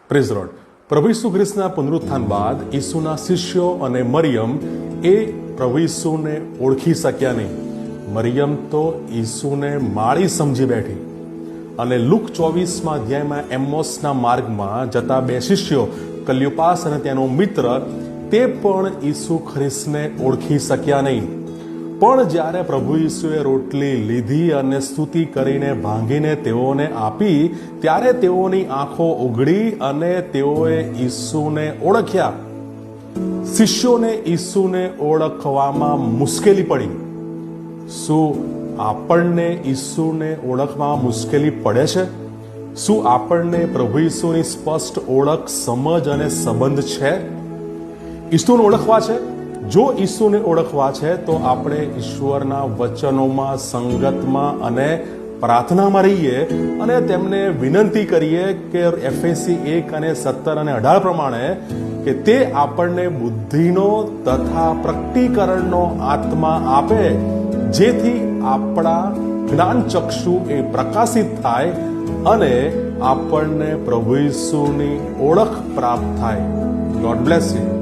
Praise lord. પ્રભુ ઈસુ ખ્રિસ્તના પુનરુત્થાન બાદ ઈસુના શિષ્યો અને મરિયમ એ પ્રભુ ઈસુને ઓળખી શક્યા નહીં. મરિયમ તો ઈસુને માળી સમજી બેઠી. અને લુક 24મા અધ્યાયમાં એમ્મોસના માર્ગમાં જતા બે શિષ્યો કલ્યુપાસ અને તેનો મિત્ર તે પણ ઈસુ ખ્રિસ્તને ઓળખી શક્યા નહીં. પણ જ્યારે પ્રભુ ઈસુએ રોટલી લીધી અને સ્તુતિ કરીને ભાંગીને તેઓને આપી ત્યારે તેઓની આંખો ઉઘડી અને તેઓએ ઈસુને ઓળખ્યા. શિષ્યોને ઈસુને ઓળખવામાં મુશ્કેલી પડી. શું આપણને ઈસુને ઓળખવામાં મુશ્કેલી પડે છે? શું આપણને પ્રભુ ઈસુની સ્પષ્ટ ઓળખ, સમજ અને સંબંધ છે? ઈસુને ઓળખવા છે? જો ઈસુને ઓળખવા છે તો આપણે ઈશ્વરના વચનોમાં, સંગતમાં અને પ્રાર્થનામાં રહીએ અને તેમને વિનંતી કરીએ કે એફએસી 1 અને 17 અને 18 પ્રમાણે કે તે આપણને બુદ્ધિનો તથા પ્રકટીકરણનો આત્મા આપે, જેથી આપણા જ્ઞાન ચક્ષુ એ પ્રકાશિત થાય અને આપણને પ્રભુ ઈસુની ઓળખ પ્રાપ્ત થાય. God bless you.